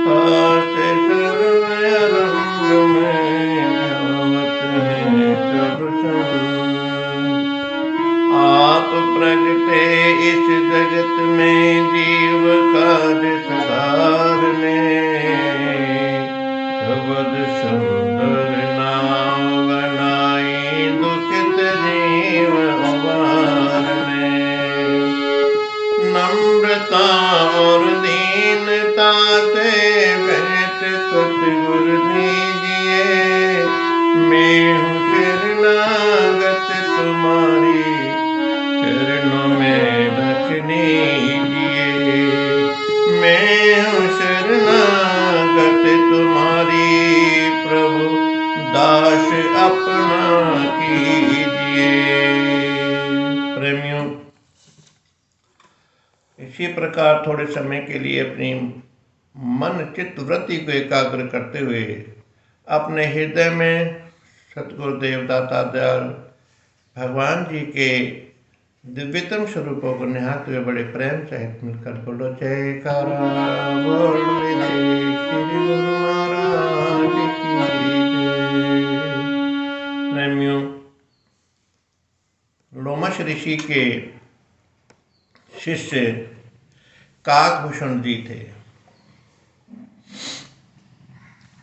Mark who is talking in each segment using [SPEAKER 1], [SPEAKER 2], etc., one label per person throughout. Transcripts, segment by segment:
[SPEAKER 1] आसे सुर में आरंभ में ध्यावत है सब संग। आप प्रगटे इस जगत में जीव काज सुधारने, सबद सुंदर नाम बनाई दुखित जीव उबारने। नम्रता और दीनता से भेंट सतगुरु दीजिए, मैं हूँ शरणागत तुम्हारी चरणों में रखने दीजिए। मैं हूँ शरणागत तुम्हारी प्रभु दास अपना कीजिए। प्रेमियों, इसी प्रकार थोड़े समय के लिए अपनी मन चित्त वृत्ति को एकाग्र करते हुए अपने हृदय में सतगुरुदेव दाता दयाल भगवान जी के दिव्यतम स्वरूपों को निहारते हुए बड़े प्रेम सहित मिलकर बोलो जयकारा बोल मेरे श्री गुरु महाराज की जय। प्रेमियों, लोमश ऋषि के शिष्य काकभूषण जी थे।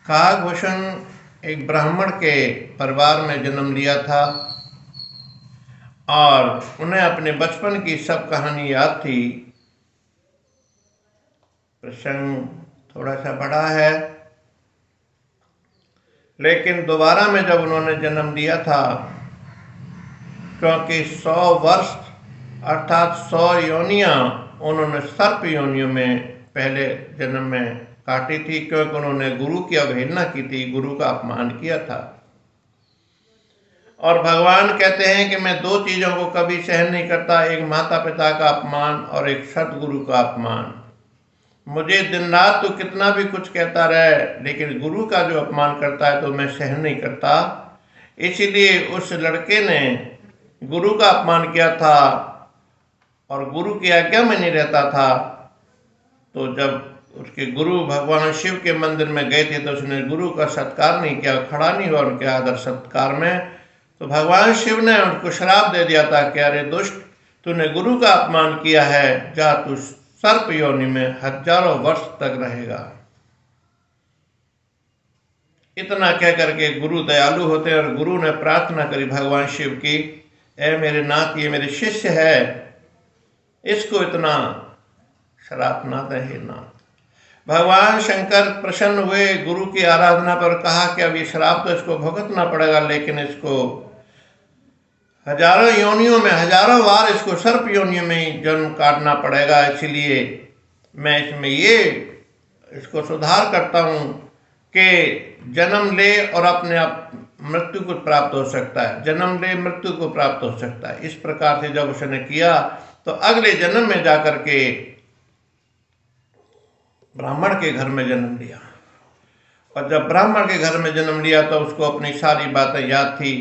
[SPEAKER 1] काकभूषण एक ब्राह्मण के परिवार में जन्म लिया था और उन्हें अपने बचपन की सब कहानी याद थी। प्रसंग थोड़ा सा बड़ा है, लेकिन दोबारा में जब उन्होंने जन्म लिया था, क्योंकि 100 वर्ष अर्थात 100 योनियां उन्होंने सर्प योनियों में पहले जन्म में काटी थी, क्योंकि उन्होंने गुरु की अवहेलना की थी, गुरु का अपमान किया था। और भगवान कहते हैं कि मैं 2 चीज़ों को कभी सहन नहीं करता, एक माता पिता का अपमान और एक सतगुरु का अपमान। मुझे दिन रात तो कितना भी कुछ कहता रहे, लेकिन गुरु का जो अपमान करता है तो मैं सहन नहीं करता। इसीलिए उस लड़के ने गुरु का अपमान किया था और गुरु की आज्ञा में नहीं रहता था। तो जब उसके गुरु भगवान शिव के मंदिर में गए थे तो उसने गुरु का सत्कार नहीं किया, खड़ा नहीं हुआ उनके आदर सत्कार में। तो भगवान शिव ने उनको श्राप दे दिया था कि अरे दुष्ट, तूने गुरु का अपमान किया है, जा तू सर्प योनि में हजारों वर्ष तक रहेगा। इतना कह करके गुरु दयालु होते हैं और गुरु ने प्रार्थना करी भगवान शिव की, ऐ मेरे नाथ, ये मेरे शिष्य है, इसको इतना श्राप ना दे हे नाथ। भगवान शंकर प्रसन्न हुए गुरु की आराधना पर, कहा कि अब ये श्राप तो इसको भुगतना पड़ेगा, लेकिन इसको हजारों योनियों में, हजारों बार इसको सर्प योनियों में ही जन्म काटना पड़ेगा। इसलिए मैं इसमें ये इसको सुधार करता हूँ कि जन्म ले और अपने आप मृत्यु को प्राप्त हो सकता है, जन्म ले मृत्यु को प्राप्त हो सकता है। इस प्रकार से जब उसने किया तो अगले जन्म में जाकर के ब्राह्मण के घर में जन्म लिया। और जब ब्राह्मण के घर में जन्म लिया तो उसको अपनी सारी बातें याद थी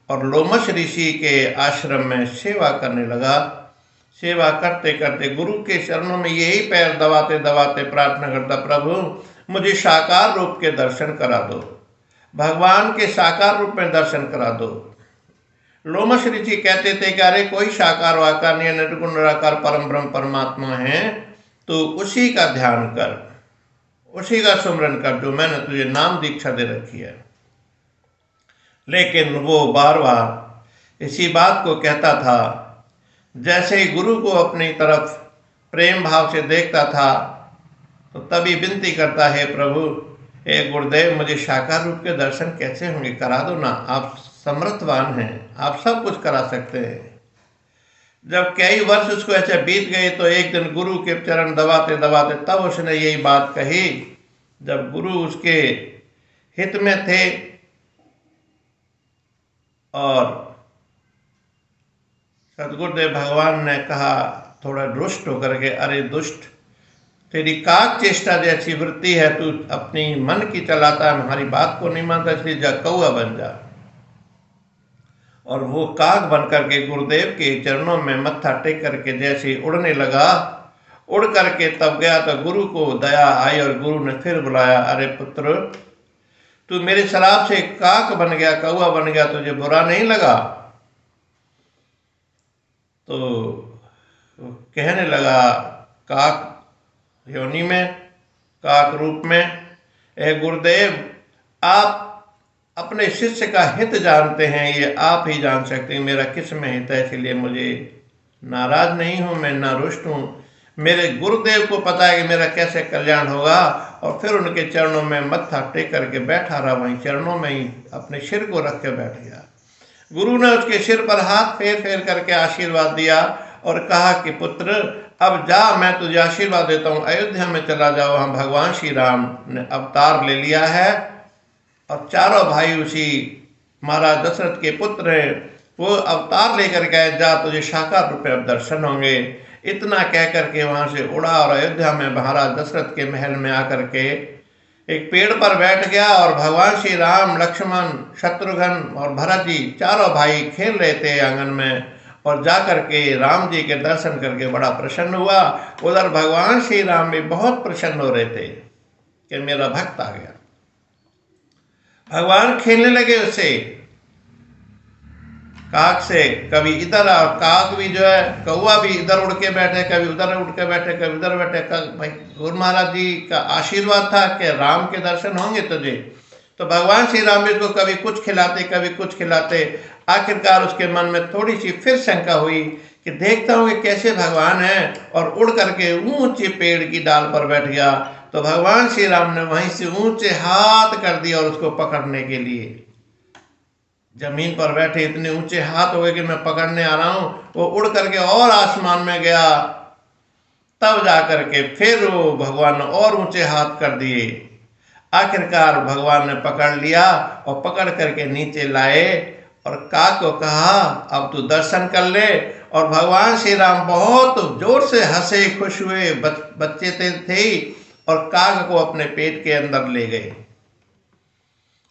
[SPEAKER 1] और लोमश ऋषि के आश्रम में सेवा करने लगा। सेवा करते करते गुरु के चरणों में यही पैर दबाते दबाते प्रार्थना करता, प्रभु मुझे साकार रूप के दर्शन करा दो, भगवान के साकार रूप में दर्शन करा दो। लोमश ऋषि कहते थे कि अरे कोई साकार वाकार नहीं, निर्गुण निराकार परम ब्रह्म परमात्मा है, तो उसी का ध्यान कर, उसी का सुमरन कर जो मैंने तुझे नाम दीक्षा दे रखी है। लेकिन वो बार बार इसी बात को कहता था। जैसे ही गुरु को अपनी तरफ प्रेम भाव से देखता था तो तभी विनती करता है, प्रभु हे गुरुदेव, मुझे साकार रूप के दर्शन कैसे होंगे, करा दो ना, आप समर्थवान हैं, आप सब कुछ करा सकते हैं। जब कई वर्ष उसको ऐसे बीत गए तो एक दिन गुरु के चरण दबाते दबाते तब उसने यही बात कही, जब गुरु उसके हित में थे और सदगुरुदेव भगवान ने कहा थोड़ा रुष्ट होकर के, अरे दुष्ट, तेरी काक चेष्टा जैसी वृत्ति है, तू अपनी मन की चलाता है, हमारी बात को नहीं मानता, इसलिए जा कौआ बन जा। और वो काक बन करके गुरुदेव के चरणों में मत्था टेक करके जैसे उड़ने लगा उड़ करके तब गया तो गुरु को दया आई और गुरु ने फिर बुलाया, अरे पुत्र, तू मेरे शराब से काक बन गया, कौवा बन गया, तुझे बुरा नहीं लगा? तो कहने लगा, काक योनि में, काक रूप में, ए गुरुदेव, आप अपने शिष्य का हित जानते हैं, ये आप ही जान सकते हैं मेरा किस में हित है, इसलिए मुझे नाराज नहीं हूं, मैं ना रुष्ट हूं। मेरे गुरुदेव को पता है कि मेरा कैसे कल्याण होगा। और फिर उनके चरणों में मत्था टेक करके बैठा रहा, वहीं चरणों में ही अपने सिर को रख के बैठ गया। गुरु ने उसके सिर पर हाथ फेर फेर करके आशीर्वाद दिया और कहा कि पुत्र, अब जा, मैं तुझे आशीर्वाद देता हूँ, अयोध्या में चला जाओ, वहाँ भगवान श्री राम ने अवतार ले लिया है और चारों भाई उसी महाराज दशरथ के पुत्र हैं, वो अवतार लेकर गए, जा तुझे साकार रूप में दर्शन होंगे। इतना कह करके वहाँ से उड़ा और अयोध्या में महाराज दशरथ के महल में आकर के एक पेड़ पर बैठ गया और भगवान श्री राम, लक्ष्मण, शत्रुघ्न और भरत जी चारों भाई खेल रहे थे आंगन में, और जाकर के राम जी के दर्शन करके बड़ा प्रसन्न हुआ। उधर भगवान श्री राम भी बहुत प्रसन्न हो रहे थे कि मेरा भक्त आ गया। भगवान खेलने लगे उससे, काक से, कभी इधर, और काक भी जो है, कौवा भी इधर उड़ के बैठे, कभी उधर उड़ के बैठे, कभी उधर बैठे। भाई गुरु महाराज जी का आशीर्वाद था कि राम के दर्शन होंगे तुझे, तो भगवान श्री राम भी उसको कभी कुछ खिलाते, कभी कुछ खिलाते। आखिरकार उसके मन में थोड़ी सी फिर शंका हुई कि देखता हूँ कि कैसे भगवान है, और उड़ करके ऊंचे पेड़ की डाल पर बैठ गया। तो भगवान श्री राम ने वहीं से ऊंचे हाथ कर दिया और उसको पकड़ने के लिए, जमीन पर बैठे इतने ऊंचे हाथ हो गए कि मैं पकड़ने आ रहा हूं, वो उड़ करके और आसमान में गया। तब जाकर के फिर वो भगवान ने और ऊंचे हाथ कर दिए। आखिरकार भगवान ने पकड़ लिया और पकड़ करके नीचे लाए और काक को कहा, अब तू दर्शन कर ले। और भगवान श्री राम बहुत जोर से हंसे, खुश हुए, बच्चे थे और काक को अपने पेट के अंदर ले गए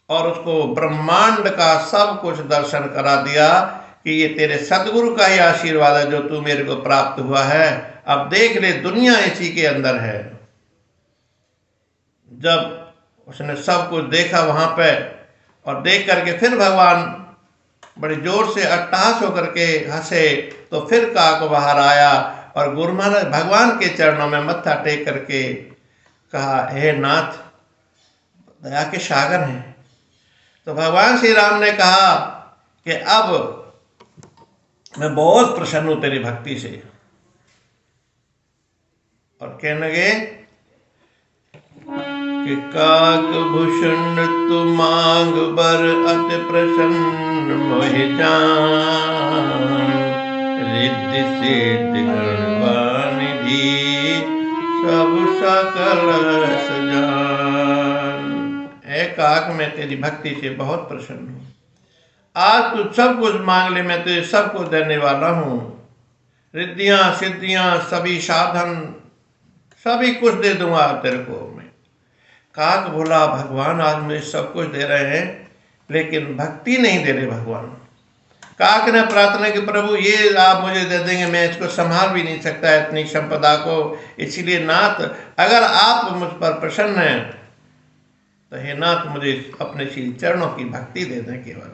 [SPEAKER 1] और उसको ब्रह्मांड का सब कुछ दर्शन करा दिया कि ये तेरे सदगुरु का ही आशीर्वाद है जो तू मेरे को प्राप्त हुआ है। अब देख ले, दुनिया इसी के अंदर है। जब उसने सब कुछ देखा वहां पे, और देख करके फिर भगवान बड़े जोर से अट्टहास होकर के हंसे, तो फिर काक बाहर आया और गुरु महाराज भगवान के चरणों में मत्था टेक करके कहा, हे नाथ, दया के सागर हैं। तो भगवान श्री राम ने कहा कि अब मैं बहुत प्रसन्न हूं तेरी भक्ति से, और कहने लगे कि काक भूषण तु मांग बर अति प्रसन्न मोहि जान, रिद्धि सिद्धि गणवानिधि सब सकल सजान। ऐ काक, मैं तेरी भक्ति से बहुत प्रसन्न हूँ। आज तू सब कुछ मांग ले, मैं तुझे सब कुछ देने वाला हूँ। रिद्धियां सिद्धियां सभी साधन सभी कुछ दे दूंगा तेरे को मैं। काक बोला, भगवान आज मुझे सब कुछ दे रहे हैं लेकिन भक्ति नहीं दे रहे भगवान। काक ने प्रार्थना की, प्रभु ये आप मुझे दे देंगे, मैं इसको संभाल भी नहीं सकता इतनी संपदा को, इसीलिए नाथ अगर आप मुझ पर प्रसन्न हैं तो हे नाथ मुझे अपने श्री चरणों की भक्ति दे दें केवल,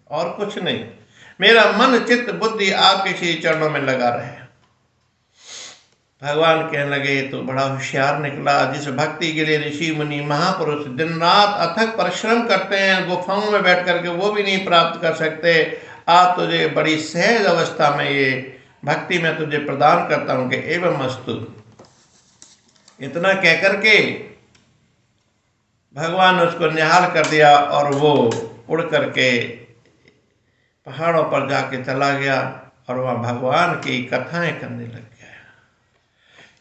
[SPEAKER 1] और कुछ नहीं। मेरा मन चित्त बुद्धि आपके श्री चरणों में लगा रहे। भगवान कहने लगे, तो बड़ा होशियार निकला, जिस भक्ति के लिए ऋषि मुनि महापुरुष दिन रात अथक परिश्रम करते हैं, गुफाओं में बैठ करके वो भी नहीं प्राप्त कर सकते, आज तुझे बड़ी सहज अवस्था में ये भक्ति में तुझे प्रदान करता हूं कि एवं अस्तु। इतना कह करके भगवान ने उसको निहाल कर दिया और वो उड़ करके पहाड़ों पर जाके चला गया और वहाँ भगवान की कथाएं करने लग गया।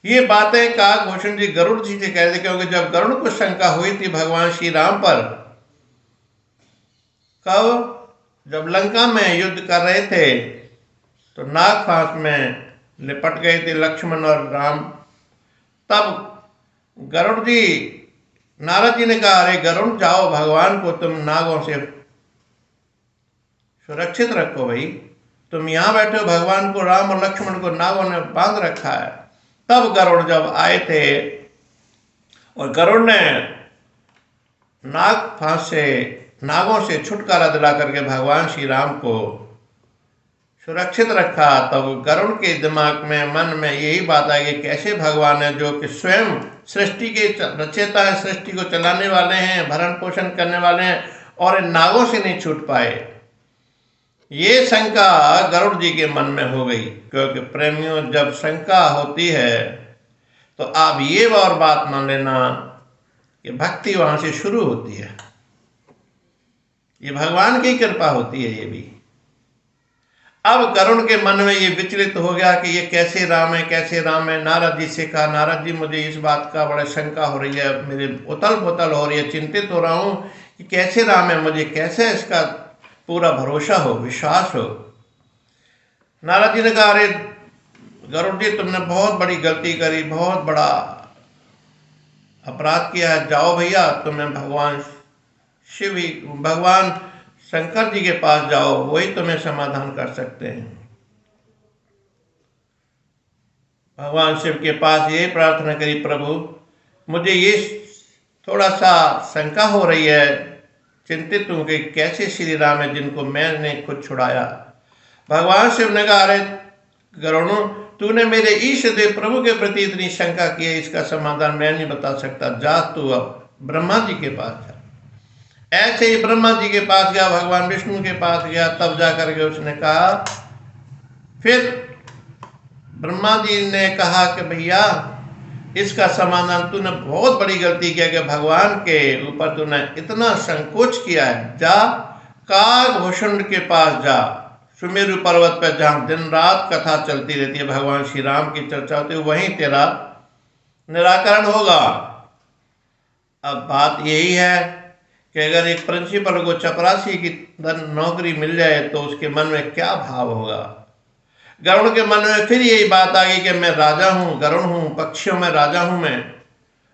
[SPEAKER 1] ये बातें काक भूषण जी गरुड़ जी से कह रहे थे, क्योंकि जब गरुड़ को शंका हुई थी भगवान श्री राम पर, कब जब लंका में युद्ध कर रहे थे तो नाग फांस में लिपट गए थे लक्ष्मण और राम, तब गरुड़ जी, नारद जी ने कहा, अरे गरुड़ जाओ, भगवान को तुम नागों से सुरक्षित रखो भाई, तुम यहाँ बैठे हो, भगवान को, राम और लक्ष्मण को नागों ने बांध रखा है, तब गरुड़ जब आए थे और गरुड़ ने नागों से छुटकारा दिला करके भगवान श्री राम को सुरक्षित रखा, तब गरुड़ के दिमाग में, मन में यही बात आई कि कैसे भगवान है जो कि स्वयं सृष्टि के रचयिता है, सृष्टि को चलाने वाले हैं, भरण पोषण करने वाले हैं, और इन नागों से नहीं छूट पाए। ये शंका गरुड़ जी के मन में हो गई, क्योंकि प्रेमियों जब शंका होती है तो आप ये और बात मान लेना कि भक्ति वहां से शुरू होती है। ये भगवान की कृपा होती है। ये भी अब गरुड़ के मन में ये विचलित हो गया कि ये कैसे राम है, कैसे राम है। नारद जी से कहा, नारद जी मुझे इस बात का बड़ा शंका हो रही है, मेरे उतल पुतल हो रही है, चिंतित हो रहा हूं कि कैसे राम है, मुझे कैसे इसका पूरा भरोसा हो, विश्वास हो। नारद जी ने कहा, अरे गरुड़ जी तुमने बहुत बड़ी गलती करी, बहुत बड़ा अपराध किया है। जाओ भैया, तुम्हें भगवान शंकर जी के पास जाओ, वही तुम्हें समाधान कर सकते हैं। भगवान शिव के पास यही प्रार्थना करी, प्रभु मुझे ये थोड़ा सा शंका हो रही है, चिंतित हूं कि कैसे श्री राम है जिनको मैंने खुद छुड़ाया। भगवान शिव ने कहा, अरे गरुड़, तूने मेरे ईश देव प्रभु के प्रति इतनी शंका की है, इसका समाधान मैं नहीं बता सकता, जा तू अब ब्रह्मा जी के पास जा। ऐसे ही ब्रह्मा जी के पास गया, भगवान विष्णु के पास गया, तब जाकर के उसने कहा, फिर ब्रह्मा जी ने कहा कि भैया इसका समाधान, तूने बहुत बड़ी गलती किया कि भगवान के ऊपर तूने इतना संकोच किया है। जा कागभूषण के पास जा, सुमेरु पर्वत पर जहां दिन रात कथा चलती रहती है, भगवान श्री राम की चर्चा होती है, वहीं तेरा निराकरण होगा। अब बात यही है कि अगर एक प्रिंसिपल को चपरासी की नौकरी मिल जाए तो उसके मन में क्या भाव होगा। गरुड़ के मन में फिर यही बात आ गई कि मैं राजा हूँ, गरुड़ हूँ, पक्षियों में राजा हूँ मैं,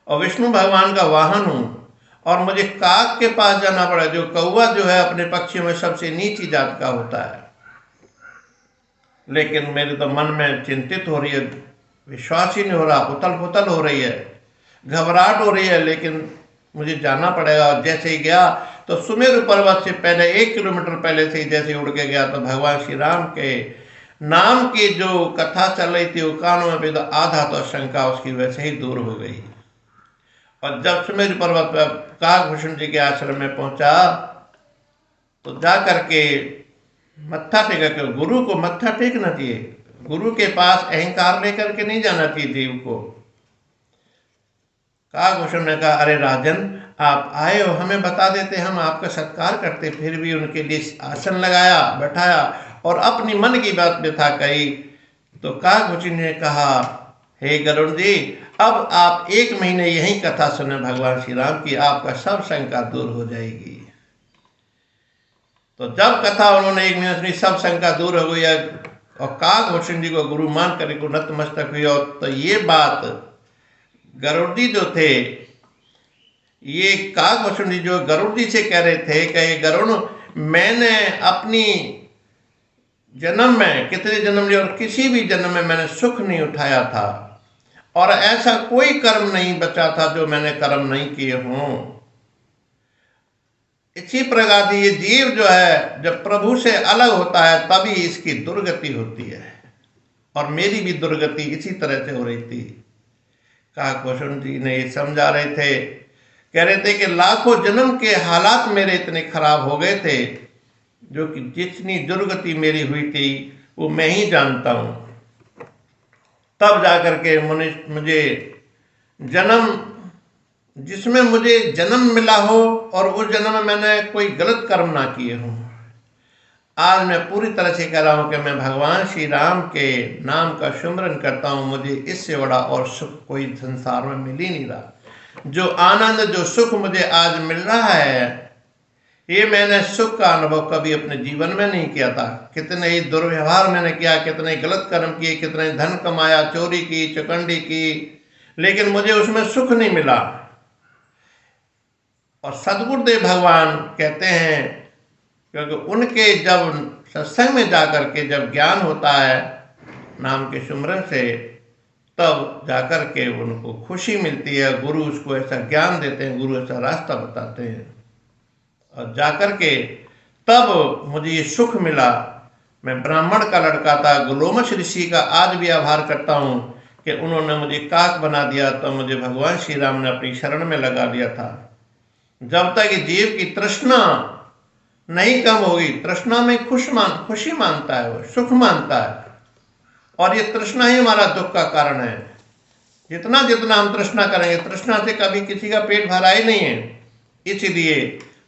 [SPEAKER 1] और विष्णु भगवान का वाहन हूँ, और मुझे काग के पास जाना पड़ा, जो कौवा जो है अपने पक्षियों में सबसे नीची जात का होता है। लेकिन मेरे तो मन में चिंतित हो रही है, विश्वास ही नहीं हो रहा, उतल पुतल हो रही है, घबराहट हो रही है, लेकिन मुझे जाना पड़ेगा। और जैसे ही गया तो सुमेरु पर्वत से पहले 1 किलोमीटर पहले से ही जैसे उड़ के गया तो भगवान श्री राम के नाम की जो कथा चल रही थी वो कानों में भी, तो आधा तो शंका उसकी वैसे ही दूर हो गई। और जब सुमेरु पर्वत पर कागभूषण जी के आश्रम में पहुंचा तो जा करके मत्था टेका, के गुरु को मत्था टेकना चाहिए, गुरु के पास अहंकार लेकर के नहीं जाना चाहिए जीव को। कागभूषण ने कहा, अरे राजन आप आए हो, हमें बता देते, हम आपका सत्कार करते। फिर भी उनके लिए आसन लगाया, बैठाया और अपनी मन की बात व्यथा कही। तो कागभूषण ने कहा, हे गरुड़ जी, अब आप 1 महीने यही कथा सुने भगवान श्री राम की, आपका सब शंका दूर हो जाएगी। तो जब कथा उन्होंने 1 महीने सुनी, सब शंका दूर हो गई और कागभूषण जी को गुरु मान कर को नतमस्तक हुई। और तो ये बात गरुड़ जी जो थे, ये कागभूषण जी जो गरुड़ जी से कह रहे थे कि गरुड़, मैंने अपनी जन्म में कितने जन्म लिए और किसी भी जन्म में मैंने सुख नहीं उठाया था, और ऐसा कोई कर्म नहीं बचा था जो मैंने कर्म नहीं किए हों। इसी प्रकार ये जीव जो है जब प्रभु से अलग होता है तभी इसकी दुर्गति होती है, और मेरी भी दुर्गति इसी तरह से हो रही थी। कागभूषण जी ने ये समझा रहे थे, कह रहे थे कि लाखों जन्म के हालात मेरे इतने खराब हो गए थे, जो कि जितनी दुर्गति मेरी हुई थी वो मैं ही जानता हूं। तब जाकर के मुझे जन्म, जिसमें मुझे जन्म मिला हो और उस जन्म में मैंने कोई गलत कर्म ना किए हों, आज मैं पूरी तरह से कह रहा हूं कि मैं भगवान श्री राम के नाम का सुमिरन करता हूं। मुझे इससे बड़ा और सुख कोई संसार में मिल ही नहीं रहा। जो आनंद, जो सुख मुझे आज मिल रहा है, ये मैंने सुख का अनुभव कभी अपने जीवन में नहीं किया था। कितने ही दुर्व्यवहार मैंने किया, कितने गलत कर्म किए, कितने धन कमाया, चोरी की, चुकंडी की, लेकिन मुझे उसमें सुख नहीं मिला। और सदगुरुदेव भगवान कहते हैं, क्योंकि उनके जब सत्संग में जाकर के जब ज्ञान होता है नाम के सुमिरन से, तब जाकर के उनको खुशी मिलती है, गुरु उसको ऐसा ज्ञान देते हैं, गुरु ऐसा रास्ता बताते हैं, और जाकर के तब मुझे ये सुख मिला। मैं ब्राह्मण का लड़का था, गुलोमश ऋषि का आज भी आभार करता हूँ कि उन्होंने मुझे काक बना दिया, तो मुझे भगवान श्री राम ने अपनी शरण में लगा दिया था। जब तक जीव की तृष्णा नहीं कम होगी, तृष्णा में खुशी मानता है, वो सुख मानता है, और ये तृष्णा ही हमारा दुख का कारण है। जितना जितना हम तृष्णा करेंगे, तृष्णा से कभी किसी का पेट भरा ही नहीं है। इसलिए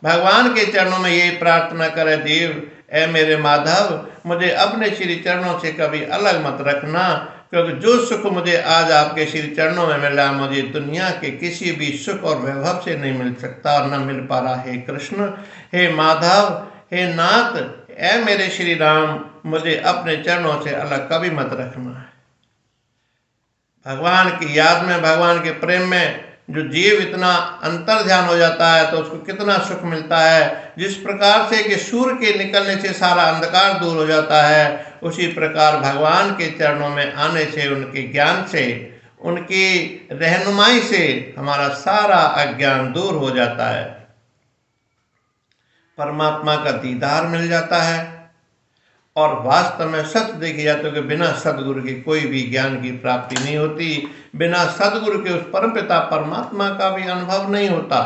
[SPEAKER 1] भगवान के चरणों में यही प्रार्थना करे, देव ऐ मेरे माधव, मुझे अपने श्री चरणों से कभी अलग मत रखना, क्योंकि जो सुख मुझे आज आपके श्री चरणों में मिला, मुझे दुनिया के किसी भी सुख और वैभव से नहीं मिल सकता और न मिल पा रहा। हे कृष्ण, हे माधव, हे नाथ, ऐ मेरे श्री राम, मुझे अपने चरणों से अलग कभी मत रखना। भगवान की याद में, भगवान के प्रेम में जो जीव इतना अंतर ध्यान हो जाता है तो उसको कितना सुख मिलता है। जिस प्रकार से कि सूर्य के निकलने से सारा अंधकार दूर हो जाता है, उसी प्रकार भगवान के चरणों में आने से, उनके ज्ञान से, उनकी रहनुमाई से हमारा सारा अज्ञान दूर हो जाता है। परमात्मा का दीदार मिल जाता है। और वास्तव में सत्य देखी जाए तो कि बिना सदगुरु के कोई भी ज्ञान की प्राप्ति नहीं होती, बिना सदगुरु के उस परमपिता परमात्मा का भी अनुभव नहीं होता।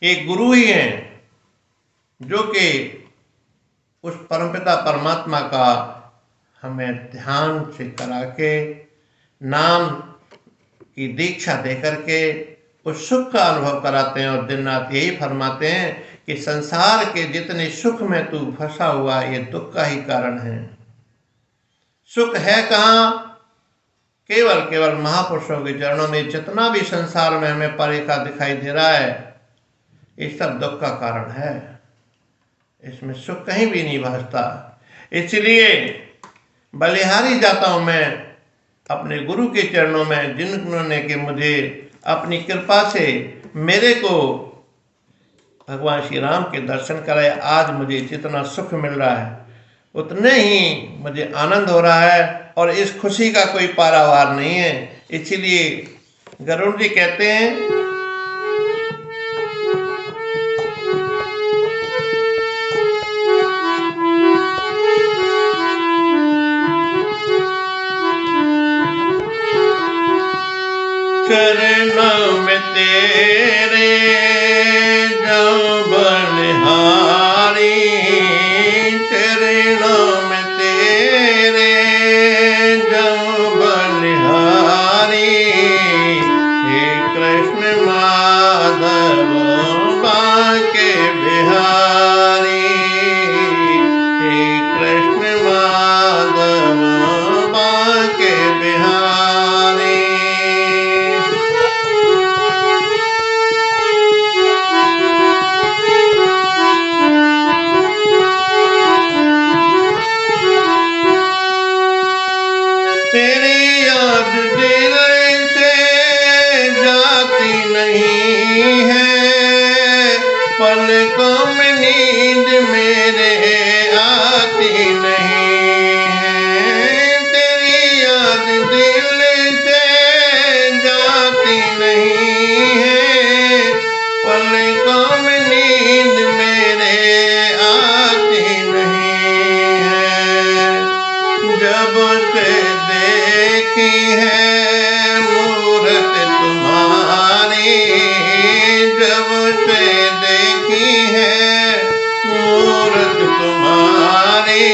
[SPEAKER 1] एक गुरु ही है जो कि उस परमपिता परमात्मा का हमें ध्यान से करा के, नाम की दीक्षा दे करके उस सुख का अनुभव कराते हैं, और दिन रात यही फरमाते हैं कि संसार के जितने सुख में तू फंसा हुआ, ये दुख का ही कारण है। सुख है कहाँ? केवल केवल महापुरुषों के चरणों में। जितना भी संसार में हमें परेखा दिखाई दे रहा है, ये सब दुख का कारण है। इसमें सुख कहीं भी नहीं भासता। इसलिए बलिहारी जाता हूं मैं अपने गुरु के चरणों में, जिन्होंने कि मुझे अपनी कृपा से मेरे को भगवान श्री राम के दर्शन कराए। आज मुझे जितना सुख मिल रहा है, उतने ही मुझे आनंद हो रहा है, और इस खुशी का कोई पारावार नहीं है। इसलिए गरुड़ जी कहते हैं, चरणों में तेरे जाऊं बलिहारी, चरणों में तेरे जाऊं बलिहारी। हे कृष्ण माधव बांके बिहारी, हे कृष्ण माधव बांके बिहारी। तेरी याद दिल से जाती नहीं है, पलकों में नींद मेरे आती नहीं है। तेरी याद दिल से जाती नहीं है, पलकों में नींद मेरे आती नहीं है। जब से देखी है मूरत तुम्हारी, जब से देखी है मूरत तुम्हारी,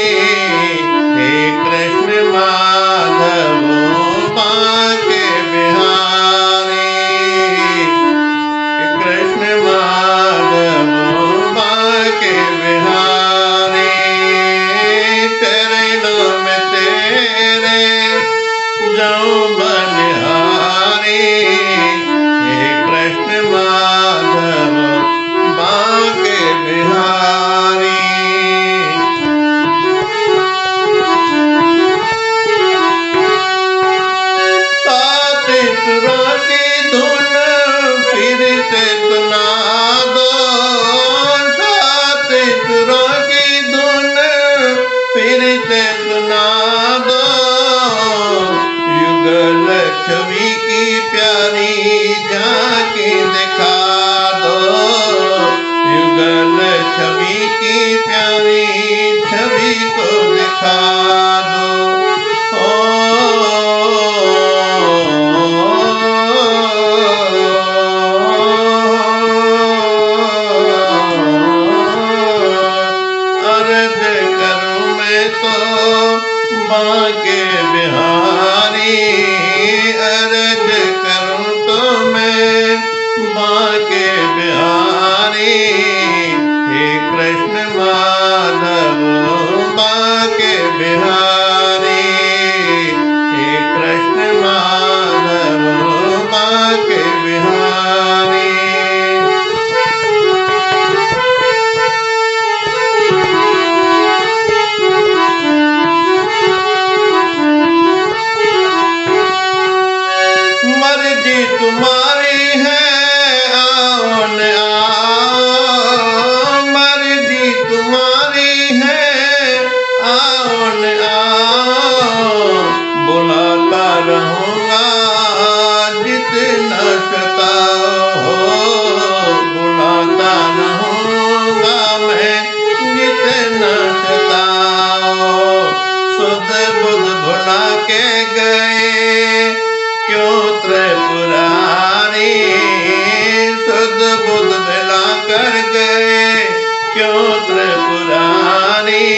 [SPEAKER 1] क्यों त्रिपुरारी,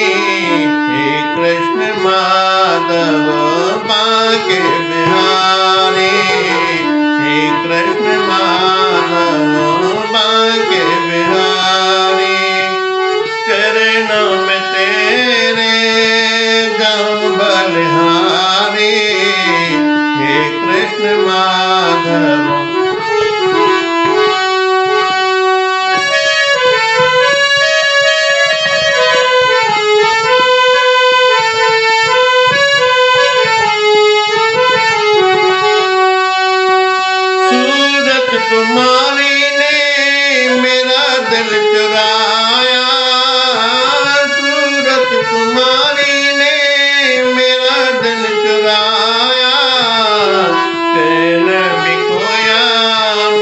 [SPEAKER 1] हे कृष्ण माधव बांके बिहारी, हे कृष्ण माधव बांके बिहारी। चरणों में तेरे जाऊं बलिहारी, हे कृष्ण माधव। सूरत तुम्हारी ने मेरा दिल चुराया, सूरत तुम्हारी ने मेरा दिल चुराया। चैन भी खोया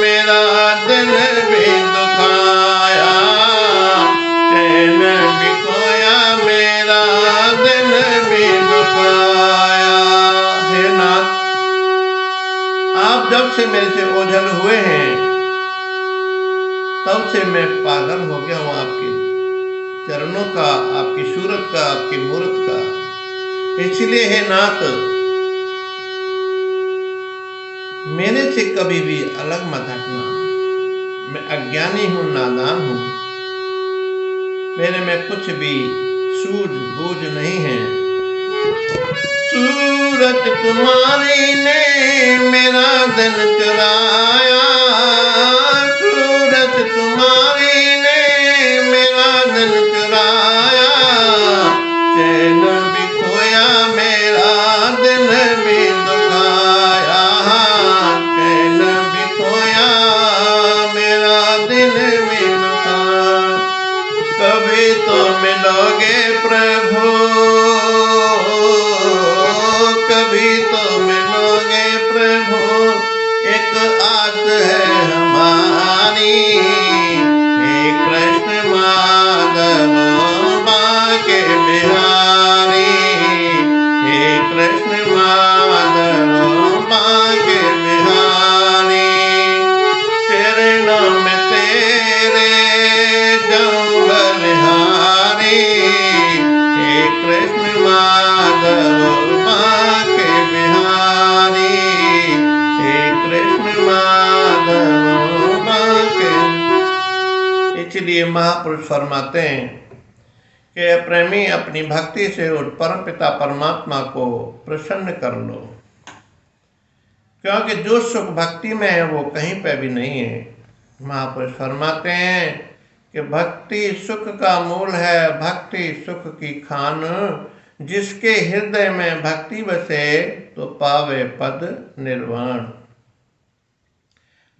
[SPEAKER 1] मेरा दिल भी दुखाया, चैन भी खोया मेरा दिल भी दुखाया। हे नाथ, आप जब से मेरे से ओझल हुए हैं तब से मैं पागल हो गया हूँ आपके चरणों का, आपकी सूरत का, आपकी मूर्त का। इसलिए हे नाथ, मेरे से कभी भी अलग मत हटना। मैं अज्ञानी हूँ, नादान हूँ, मेरे में कुछ भी सूझ-बूझ नहीं है। सूरत तुम्हारी ने मेरा दिल चुराया, सूरत तुम्हारी ने मेरा दिल चुराया। चैन भी खोया मेरा दिल भी दुखाया, चैन भी खोया मेरा दिल भी दुखाया। कभी तो मिलोगे प्रभु, कभी तो मिलोगे प्रभु, एक आस है हमारी। हे कृष्ण माधव बांके बिहारी, हे कृष्ण माधव बांके बिहारी। चरणों में तेरे जाऊं बलिहारी, हे कृष्ण माधव बांके बिहारी, हे कृष्ण माधव बांके। इसलिए महापुरुष फरमाते हैं कि प्रेमी अपनी भक्ति से उस परम पिता परमात्मा को प्रसन्न कर लो, क्योंकि जो सुख भक्ति में है वो कहीं पे भी नहीं है। महापुरुष फरमाते हैं कि भक्ति सुख का मूल है, भक्ति सुख की खान, जिसके हृदय में भक्ति बसे तो पावे पद निर्वाण।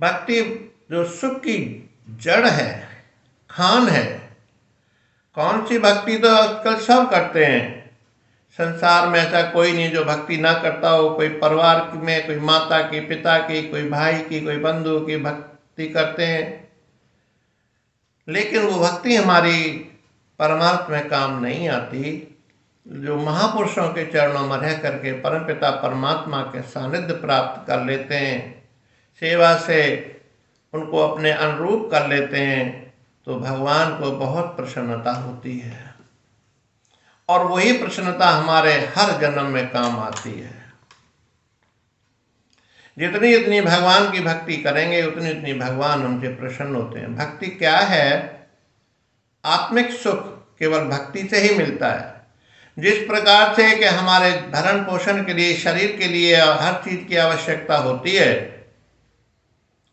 [SPEAKER 1] भक्ति जो सुख की जड़ है, खान है। कौन सी भक्ति तो आजकल सब करते हैं। संसार में ऐसा कोई नहीं जो भक्ति ना करता हो। कोई परिवार में, कोई माता की, पिता की, कोई भाई की, कोई बंधु की भक्ति करते हैं, लेकिन वो भक्ति हमारी परमार्थ में काम नहीं आती। जो महापुरुषों के चरणों में रह करके परमपिता परमात्मा के सानिध्य प्राप्त कर लेते हैं, सेवा से उनको अपने अनुरूप कर लेते हैं, तो भगवान को बहुत प्रसन्नता होती है, और वही प्रसन्नता हमारे हर जन्म में काम आती है। जितनी जितनी भगवान की भक्ति करेंगे उतनी उतनी भगवान हमसे प्रसन्न होते हैं। भक्ति क्या है? आत्मिक सुख केवल भक्ति से ही मिलता है। जिस प्रकार से कि हमारे भरण पोषण के लिए, शरीर के लिए हर चीज की आवश्यकता होती है,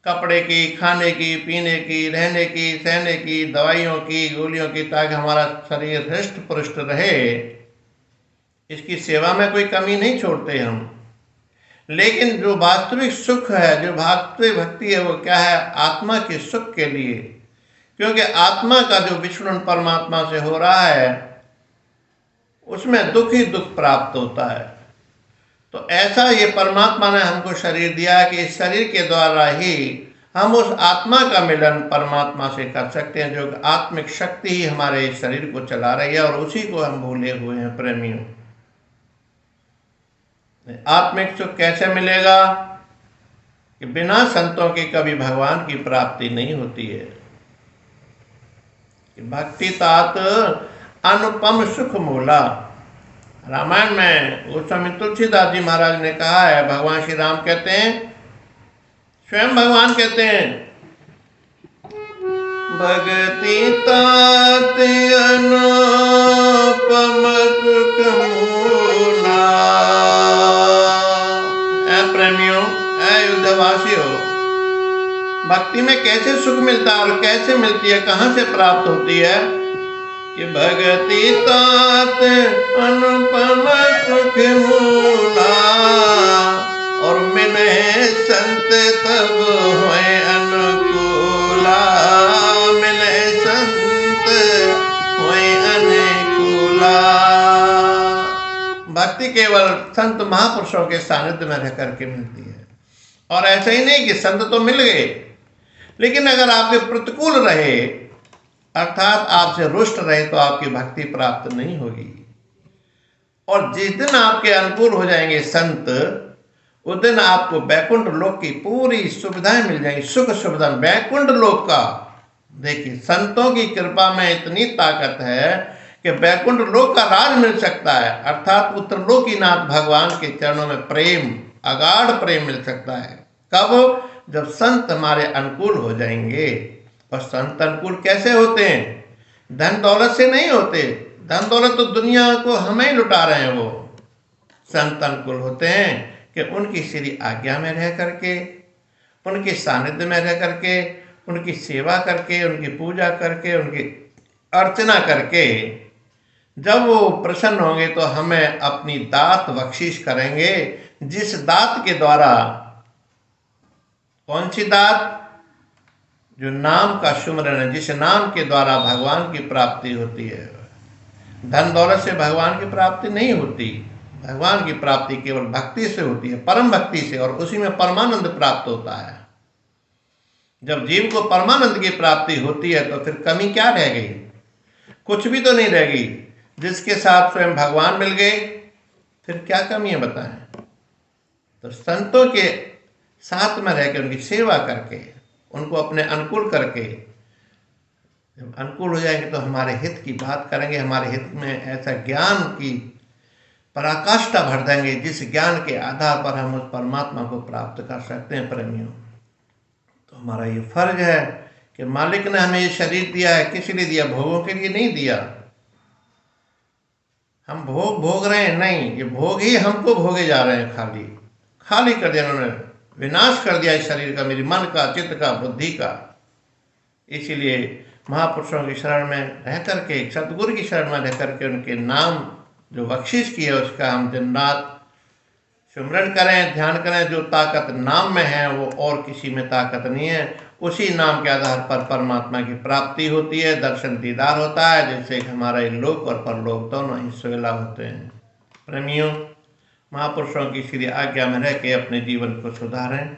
[SPEAKER 1] कपड़े की, खाने की, पीने की, रहने की, सहने की, दवाइयों की, गोलियों की, ताकि हमारा शरीर हृष्ट पुष्ट रहे, इसकी सेवा में कोई कमी नहीं छोड़ते हम। लेकिन जो वास्तविक सुख है, जो वास्तविक भक्ति है, वो क्या है? आत्मा के सुख के लिए। क्योंकि आत्मा का जो विचरण परमात्मा से हो रहा है, उसमें दुख ही दुख प्राप्त होता है। तो ऐसा ये परमात्मा ने हमको शरीर दिया है कि इस शरीर के द्वारा ही हम उस आत्मा का मिलन परमात्मा से कर सकते हैं, जो आत्मिक शक्ति ही हमारे इस शरीर को चला रही है, और उसी को हम भूले हुए हैं प्रेमियों। आत्मिक सुख कैसे मिलेगा? कि बिना संतों के कभी भगवान की प्राप्ति नहीं होती है। कि भक्ति तात अनुपम सुख मूला। रामायण में गोस्वामी तुलसीदास जी महाराज ने कहा है, भगवान श्री राम कहते हैं, स्वयं भगवान कहते हैं, भक्ति तात अनुपम सुख मूला। ऐ प्रेमियों, ऐ युद्धवासियों, भक्ति में कैसे सुख मिलता है और कैसे मिलती है, कहाँ से प्राप्त होती है? कि भक्ति तात अनुपम सुख मूला, और मिले संत तब होए अनुकूला। मिले संत होए अनुकूला। भक्ति केवल संत महापुरुषों के सानिध्य में रह करके मिलती है। और ऐसा ही नहीं कि संत तो मिल गए, लेकिन अगर आपके प्रतिकूल रहे, अर्थात आपसे रुष्ट रहे, तो आपकी भक्ति प्राप्त नहीं होगी। और जिस दिन आपके अनुकूल हो जाएंगे संत, उस दिन आपको बैकुंठ लोक की पूरी सुविधाएं मिल जाएंगी, सुख सुविधा। बैकुंठ लोक का देखिए, संतों की कृपा में इतनी ताकत है कि बैकुंठ लोक का राज मिल सकता है, अर्थात उत्तरलोकीनाथ भगवान के चरणों में प्रेम, अगाढ़ प्रेम मिल सकता है। कब? जब संत हमारे अनुकूल हो जाएंगे। और संत अनुकूल कैसे होते हैं? धन दौलत से नहीं होते। धन दौलत तो दुनिया को हमें ही लुटा रहे हैं। वो संत अनुकूल होते हैं कि उनकी श्री आज्ञा में रह करके, उनके सानिध्य में रह करके, उनकी सेवा करके, उनकी पूजा करके, उनकी अर्चना करके, जब वो प्रसन्न होंगे तो हमें अपनी दात बख्शिश करेंगे, जिस दात के द्वारा, कौन सी दात? जो नाम का सुमरन है, जिस नाम के द्वारा भगवान की प्राप्ति होती है। धन दौलत से भगवान की प्राप्ति नहीं होती। भगवान की प्राप्ति केवल भक्ति से होती है, परम भक्ति से, और उसी में परमानंद प्राप्त होता है। जब जीव को परमानंद की प्राप्ति होती है तो फिर कमी क्या रह गई? कुछ भी तो नहीं रह गई। जिसके साथ स्वयं भगवान मिल गए, फिर क्या कमी है बताएं? तो संतों के साथ में रह के, उनकी सेवा करके, उनको अपने अनुकूल करके, जब अनुकूल हो जाएंगे तो हमारे हित की बात करेंगे, हमारे हित में ऐसा ज्ञान की पराकाष्ठा भर देंगे, जिस ज्ञान के आधार पर हम उस परमात्मा को प्राप्त कर सकते हैं। प्रेमियों, तो हमारा ये फर्ज है कि मालिक ने हमें ये शरीर दिया है, किस लिए दिया? भोगों के लिए नहीं दिया। हम भोग भोग रहे हैं नहीं, ये भोग ही हमको भोगे जा रहे हैं। खाली कर दिया उन्होंने, विनाश कर दिया इस शरीर का, मेरी मन का, चित्त का, बुद्धि का। इसीलिए महापुरुषों की शरण में रह करके, सतगुरु की शरण में रह करके, उनके नाम जो बख्शिश की है उसका हम दिन रात सुमरन करें, ध्यान करें। जो ताकत नाम में है वो और किसी में ताकत नहीं है। उसी नाम के आधार पर परमात्मा की प्राप्ति होती है, दर्शन दीदार होता है, जिससे हमारा लोक और परलोक दोनों ही सुलभ होते हैं। प्रेमियों, महापुरुषों की श्री आज्ञा में रह के अपने जीवन को सुधारें।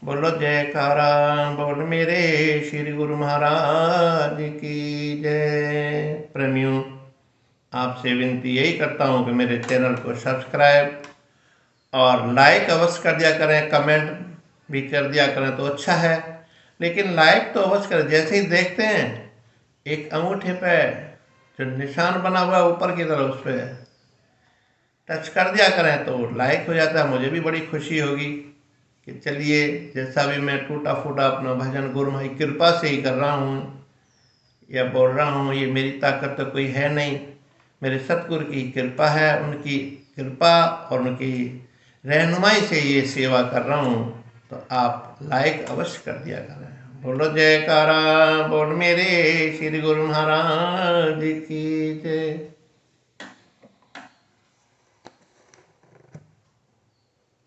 [SPEAKER 1] बोलो जयकारा बोल मेरे श्री गुरु महाराज की जय। प्रेमियों, आपसे विनती यही करता हूँ कि मेरे चैनल को सब्सक्राइब और लाइक अवश्य कर दिया करें, कमेंट भी कर दिया करें तो अच्छा है, लेकिन लाइक तो अवश्य करें। जैसे ही देखते हैं एक अंगूठे पे जो निशान बना हुआ है ऊपर की तरफ, उस पर टच कर दिया करें तो लाइक हो जाता है। मुझे भी बड़ी खुशी होगी कि चलिए, जैसा भी मैं टूटा फूटा अपना भजन गुरु माई कृपा से ही कर रहा हूँ या बोल रहा हूँ, ये मेरी ताकत तो कोई है नहीं, मेरे सतगुरु की कृपा है। उनकी कृपा और उनकी रहनुमाई से ये सेवा कर रहा हूँ, तो आप लाइक अवश्य कर दिया करें। बोलो जयकारा बोल मेरे श्री गुरु महाराज की जय।